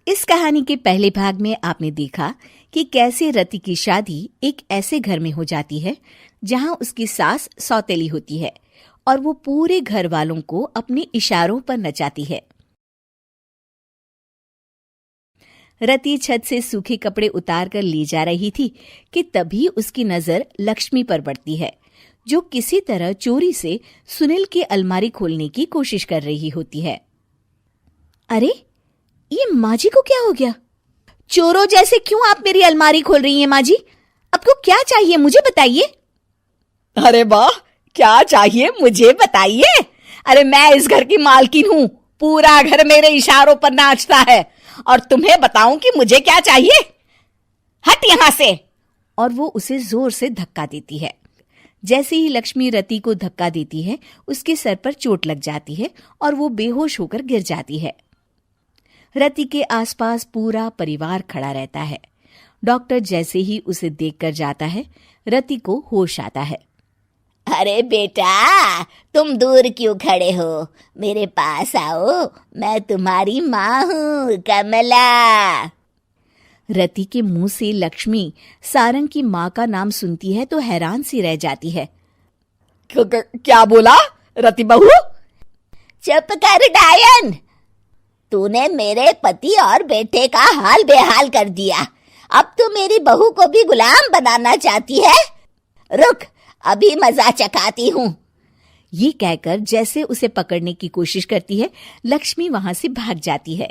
इस कहानी के पहले भाग में आपने देखा कि कैसे रति की शादी एक ऐसे घर में हो जाती है जहां उसकी सास सौतेली होती है और वो पूरे घर वालों को अपने इशारों पर नचाती है। रति छत से सूखे कपड़े उतार कर ले जा रही थी कि तभी उसकी नजर लक्ष्मी पर पड़ती है, जो किसी तरह चोरी से सुनील की अलमारी खोलने की कोशिश कर रही होती है। अरे, ये माँ जी को क्या हो गया? चोरों जैसे क्यों आप मेरी अलमारी खोल रही हैं माँ जी? आपको क्या चाहिए मुझे बताइए। अरे वाह, क्या चाहिए मुझे बताइए। अरे मैं इस घर की मालकिन हूँ, पूरा घर मेरे इशारों पर नाचता है और तुम्हें बताऊं कि मुझे क्या चाहिए? हट यहाँ से। और वो उसे जोर से धक्का देती है। जैसे ही लक्ष्मी रति को धक्का देती है, उसके सर पर चोट लग जाती है और वो बेहोश होकर गिर जाती है। रति के आसपास पूरा परिवार खड़ा रहता है। डॉक्टर जैसे ही उसे देखकर जाता है, रति को होश आता है। अरे बेटा, तुम दूर क्यों खड़े हो? मेरे पास आओ, मैं तुम्हारी माँ हूँ, कमला। रति के मुंह से लक्ष्मी सारंग की माँ का नाम सुनती है तो हैरान सी रह जाती है। क्या बोला रति बहू? चुप कर डायन, तूने मेरे पति और बेटे का हाल बेहाल कर दिया। अब तू मेरी बहू को भी गुलाम बनाना चाहती है? रुक, अभी मजा चखाती हूँ। ये कहकर जैसे उसे पकड़ने की कोशिश करती है, लक्ष्मी वहां से भाग जाती है।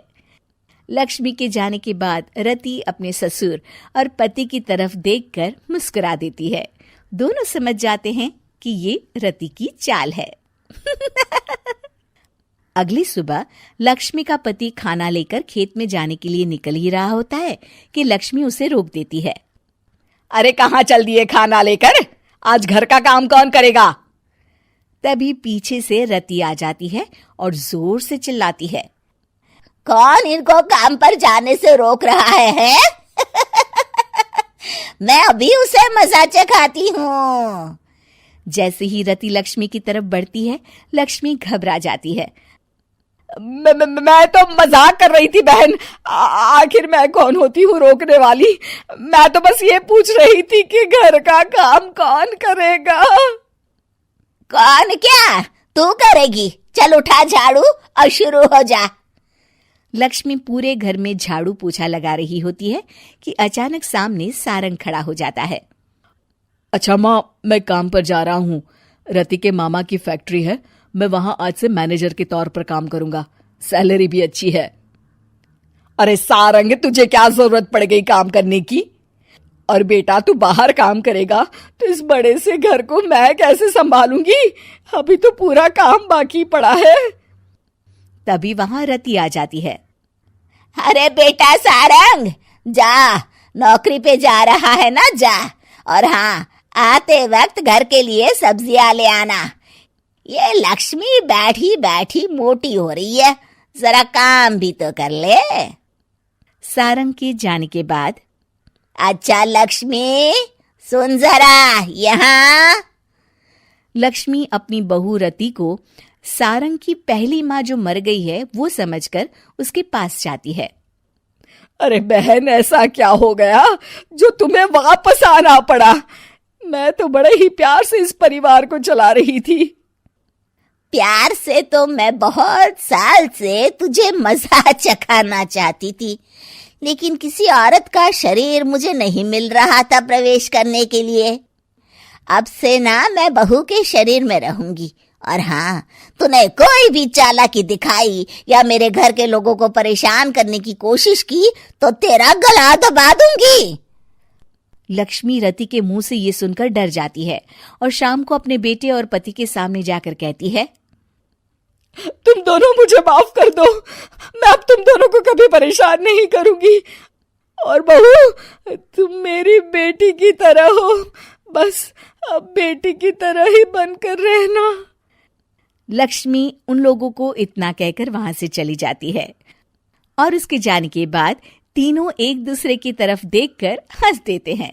लक्ष्मी के जाने के बाद रति अपने ससुर और पति की तरफ देखकर मुस्कुरा देती है। दोनों समझ जाते हैं कि ये रति की चाल है। अगली सुबह लक्ष्मी का पति खाना लेकर खेत में जाने के लिए निकल ही रहा होता है कि लक्ष्मी उसे रोक देती है। अरे कहाँ चल दिए खाना लेकर? आज घर का काम कौन करेगा? तभी पीछे से रति आ जाती है और जोर से चिल्लाती है। कौन इनको काम पर जाने से रोक रहा है? मैं अभी उसे मजा चखाती हूँ। जैसे ही रति लक्ष्मी की तरफ बढ़ती है, लक्ष्मी घबरा जाती है। मैं तो मजाक कर रही थी बहन। आखिर मैं कौन होती हूँ रोकने वाली? मैं तो बस ये पूछ रही थी कि घर का काम कौन करेगा। कौन क्या? तू करेगी। चल उठा झाड़ू और शुरू हो जा। लक्ष्मी पूरे घर में झाड़ू पोछा लगा रही होती है कि अचानक सामने सारंग खड़ा हो जाता है। अच्छा माँ, मैं काम पर जा रहा हूँ। रति के मामा की फैक्ट्री है, मैं वहां आज से मैनेजर के तौर पर काम करूंगा। सैलरी भी अच्छी है। अरे सारंग, तुझे क्या जरूरत पड़ गई काम करने की? और बेटा तू बाहर काम करेगा तो इस बड़े से घर को मैं कैसे संभालूंगी? अभी तो पूरा काम बाकी पड़ा है। तभी वहां रति आ जाती है। अरे बेटा सारंग, जा, नौकरी पे जा रहा है ना, जा। और हाँ, आते वक्त घर के लिए सब्जियां ले आना। ये लक्ष्मी बैठी बैठी मोटी हो रही है, जरा काम भी तो कर ले। सारंग के जाने के बाद, अच्छा लक्ष्मी, सुन जरा यहाँ। लक्ष्मी अपनी बहू रति को सारंग की पहली माँ जो मर गई है वो समझकर उसके पास जाती है। अरे बहन, ऐसा क्या हो गया जो तुम्हें वापस आना पड़ा? मैं तो बड़े ही प्यार से इस परिवार को चला रही थी। प्यार से तो मैं बहुत साल से तुझे मजा चखाना चाहती थी, लेकिन किसी औरत का शरीर मुझे नहीं मिल रहा था प्रवेश करने के लिए। अब से ना मैं बहू के शरीर में रहूंगी। और हाँ, तूने कोई भी चालाकी दिखाई या मेरे घर के लोगों को परेशान करने की कोशिश की तो तेरा गला दबा दूंगी। लक्ष्मी रति के मुंह से ये सुनकर डर जाती है और शाम को अपने बेटे और पति के सामने जाकर कहती है, तुम दोनों मुझे माफ कर दो। मैं अब तुम दोनों को कभी परेशान नहीं करूंगी। और बहू, तुम मेरी बेटी की तरह हो, बस अब बेटी की तरह ही बनकर रहना। लक्ष्मी उन लोगों को इतना कहकर वहां से चली जाती है और उसके जाने के बाद तीनों एक दूसरे की तरफ देखकर हंस देते हैं।